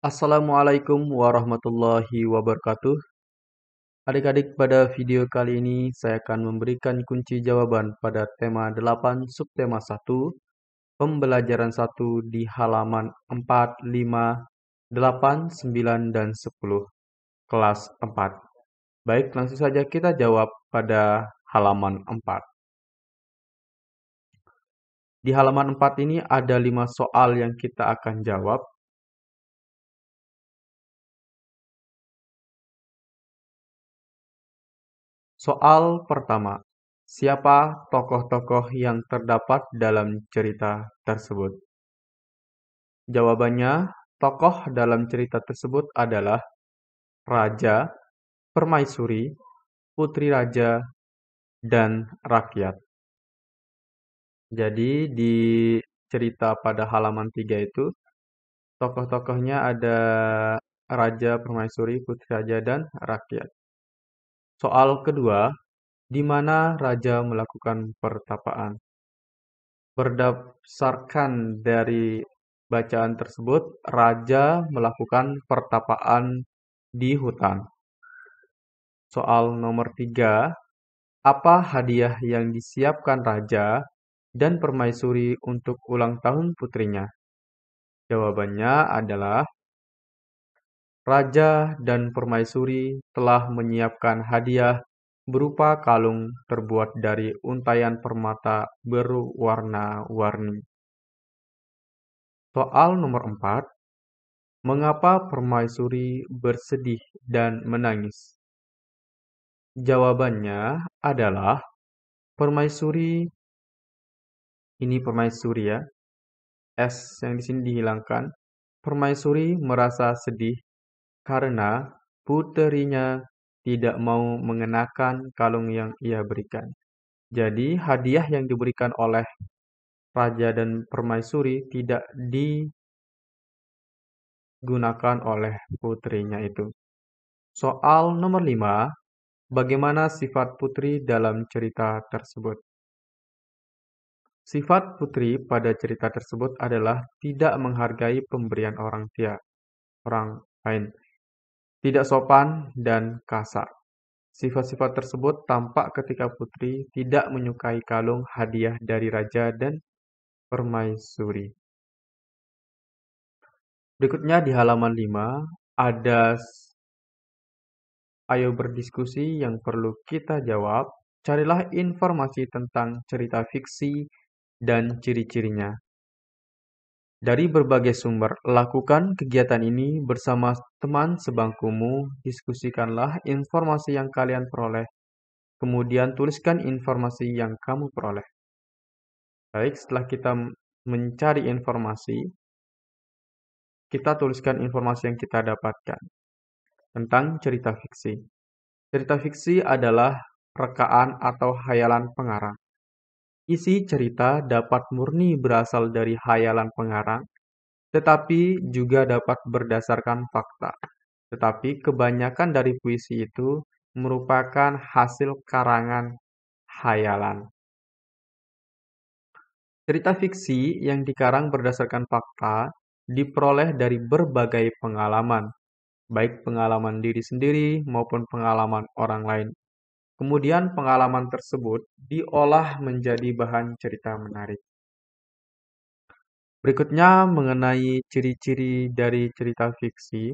Assalamualaikum warahmatullahi wabarakatuh. Adik-adik, pada video kali ini saya akan memberikan kunci jawaban pada tema 8 subtema 1, pembelajaran 1 di halaman 4, 5, 8, 9, dan 10, kelas 4. Baik, langsung saja kita jawab pada halaman 4. Di halaman 4 ini ada 5 soal yang kita akan jawab. Soal pertama, siapa tokoh-tokoh yang terdapat dalam cerita tersebut? Jawabannya, tokoh dalam cerita tersebut adalah raja, permaisuri, putri raja, dan rakyat. Jadi di cerita pada halaman 3 itu, tokoh-tokohnya ada raja, permaisuri, putri raja, dan rakyat. Soal kedua, di mana raja melakukan pertapaan? Berdasarkan dari bacaan tersebut, raja melakukan pertapaan di hutan. Soal nomor 3, apa hadiah yang disiapkan raja dan permaisuri untuk ulang tahun putrinya? Jawabannya adalah raja dan permaisuri telah menyiapkan hadiah berupa kalung terbuat dari untaian permata berwarna-warni. Soal nomor 4, mengapa permaisuri bersedih dan menangis? Jawabannya adalah permaisuri, ini permaisuri ya, S yang di sini dihilangkan. Permaisuri merasa sedih karena puterinya tidak mau mengenakan kalung yang ia berikan. Jadi hadiah yang diberikan oleh raja dan permaisuri tidak digunakan oleh putrinya itu. Soal nomor 5, bagaimana sifat putri dalam cerita tersebut? Sifat putri pada cerita tersebut adalah tidak menghargai pemberian orang lain, tidak sopan, dan kasar. Sifat-sifat tersebut tampak ketika putri tidak menyukai kalung hadiah dari raja dan permaisuri. Berikutnya di halaman 5 ada ayo berdiskusi yang perlu kita jawab. Carilah informasi tentang cerita fiksi dan ciri-cirinya. Dari berbagai sumber, lakukan kegiatan ini bersama teman sebangkumu, diskusikanlah informasi yang kalian peroleh, kemudian tuliskan informasi yang kamu peroleh. Baik, setelah kita mencari informasi, kita tuliskan informasi yang kita dapatkan tentang cerita fiksi. Cerita fiksi adalah rekaan atau hayalan pengarang. Isi cerita dapat murni berasal dari hayalan pengarang, tetapi juga dapat berdasarkan fakta. Tetapi kebanyakan dari puisi itu merupakan hasil karangan hayalan. Cerita fiksi yang dikarang berdasarkan fakta diperoleh dari berbagai pengalaman, baik pengalaman diri sendiri maupun pengalaman orang lain. Kemudian pengalaman tersebut diolah menjadi bahan cerita menarik. Berikutnya mengenai ciri-ciri dari cerita fiksi.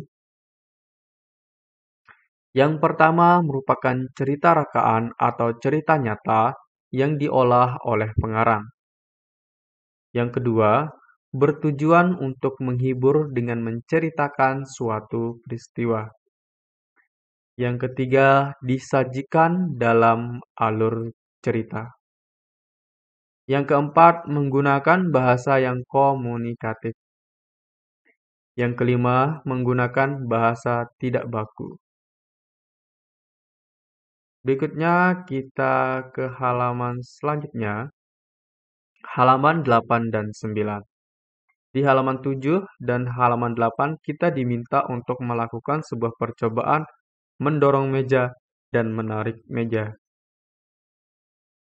Yang pertama merupakan cerita rekaan atau cerita nyata yang diolah oleh pengarang. Yang kedua, bertujuan untuk menghibur dengan menceritakan suatu peristiwa. Yang ketiga, disajikan dalam alur cerita. Yang keempat, menggunakan bahasa yang komunikatif. Yang kelima, menggunakan bahasa tidak baku. Berikutnya kita ke halaman selanjutnya, halaman 8 dan 9. Di halaman 7 dan halaman 8 kita diminta untuk melakukan sebuah percobaan mendorong meja dan menarik meja.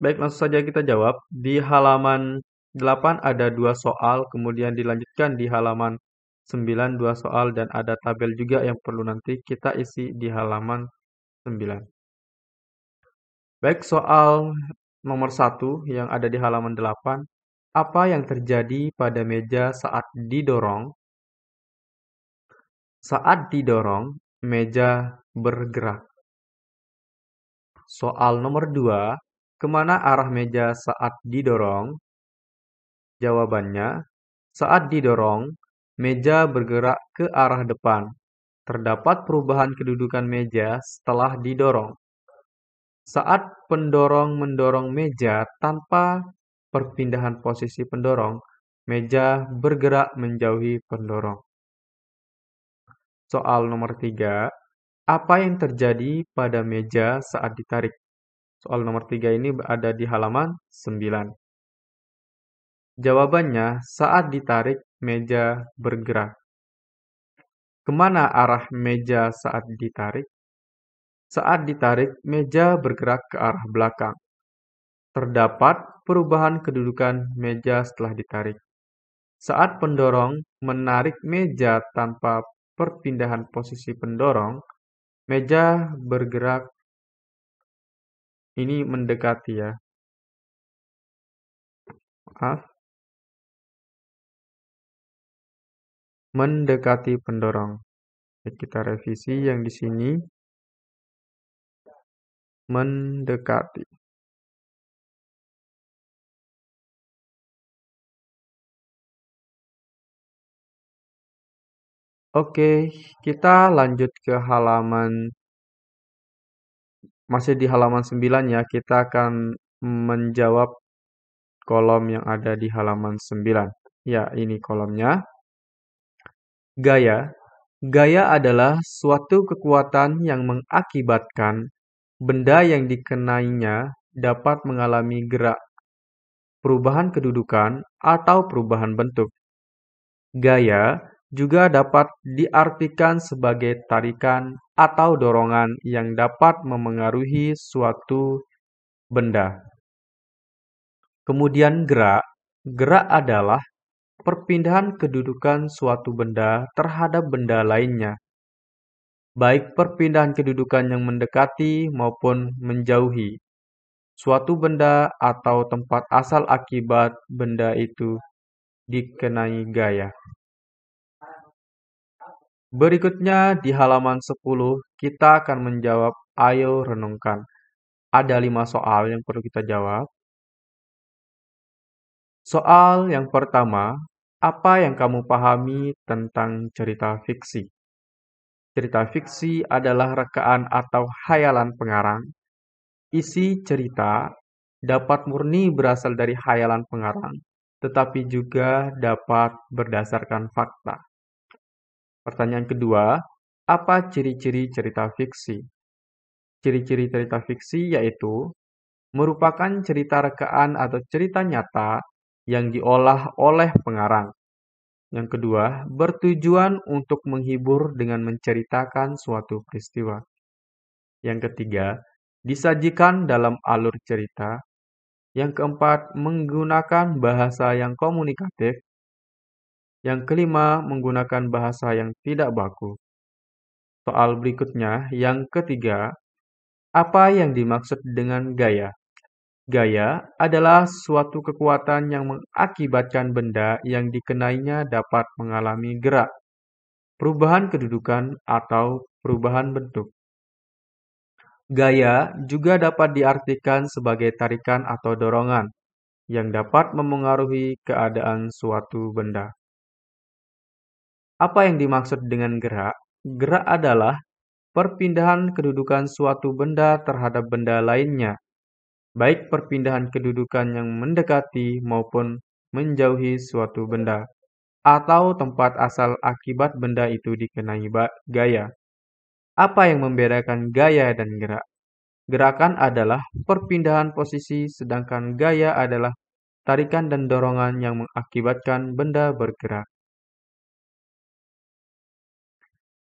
Baik, langsung saja kita jawab. Di halaman 8 ada 2 soal, kemudian dilanjutkan di halaman 9 2 soal dan ada tabel juga yang perlu nanti kita isi di halaman 9. Baik, soal nomor 1 yang ada di halaman 8. Apa yang terjadi pada meja saat didorong? Saat didorong, meja bergerak. Soal nomor 2. Kemana arah meja saat didorong? Jawabannya, saat didorong, meja bergerak ke arah depan. Terdapat perubahan kedudukan meja setelah didorong. Saat pendorong mendorong meja tanpa perpindahan posisi pendorong, meja bergerak menjauhi pendorong. Soal nomor 3. Apa yang terjadi pada meja saat ditarik? Soal nomor 3 ini ada di halaman 9. Jawabannya, saat ditarik, meja bergerak. Kemana arah meja saat ditarik? Saat ditarik, meja bergerak ke arah belakang. Terdapat perubahan kedudukan meja setelah ditarik. Saat pendorong menarik meja tanpa perpindahan posisi pendorong, meja bergerak ini mendekati ya. Maaf. Mendekati pendorong. Kita revisi yang di sini. Mendekati. Oke, kita lanjut ke masih di halaman 9 ya. Kita akan menjawab kolom yang ada di halaman 9. Ya, ini kolomnya. Gaya. Gaya adalah suatu kekuatan yang mengakibatkan benda yang dikenainya dapat mengalami gerak, perubahan kedudukan, atau perubahan bentuk. Gaya juga dapat diartikan sebagai tarikan atau dorongan yang dapat memengaruhi suatu benda. Kemudian gerak. Gerak adalah perpindahan kedudukan suatu benda terhadap benda lainnya, baik perpindahan kedudukan yang mendekati maupun menjauhi suatu benda atau tempat asal akibat benda itu dikenai gaya. Berikutnya di halaman 10 kita akan menjawab ayo renungkan. Ada 5 soal yang perlu kita jawab. Soal yang pertama, apa yang kamu pahami tentang cerita fiksi? Cerita fiksi adalah rekaan atau khayalan pengarang. Isi cerita dapat murni berasal dari khayalan pengarang, tetapi juga dapat berdasarkan fakta. Pertanyaan kedua, apa ciri-ciri cerita fiksi? Ciri-ciri cerita fiksi yaitu merupakan cerita rekaan atau cerita nyata yang diolah oleh pengarang. Yang kedua, bertujuan untuk menghibur dengan menceritakan suatu peristiwa. Yang ketiga, disajikan dalam alur cerita. Yang keempat, menggunakan bahasa yang komunikatif. Yang kelima, menggunakan bahasa yang tidak baku. Soal berikutnya, yang ketiga, apa yang dimaksud dengan gaya? Gaya adalah suatu kekuatan yang mengakibatkan benda yang dikenainya dapat mengalami gerak, perubahan kedudukan, atau perubahan bentuk. Gaya juga dapat diartikan sebagai tarikan atau dorongan yang dapat memengaruhi keadaan suatu benda. Apa yang dimaksud dengan gerak? Gerak adalah perpindahan kedudukan suatu benda terhadap benda lainnya, baik perpindahan kedudukan yang mendekati maupun menjauhi suatu benda, atau tempat asal akibat benda itu dikenai gaya. Apa yang membedakan gaya dan gerak? Gerakan adalah perpindahan posisi, sedangkan gaya adalah tarikan dan dorongan yang mengakibatkan benda bergerak.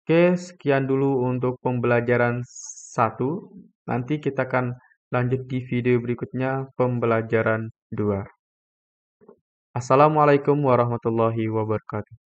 Oke, sekian dulu untuk pembelajaran 1. Nanti kita akan lanjut di video berikutnya, pembelajaran 2. Assalamualaikum warahmatullahi wabarakatuh.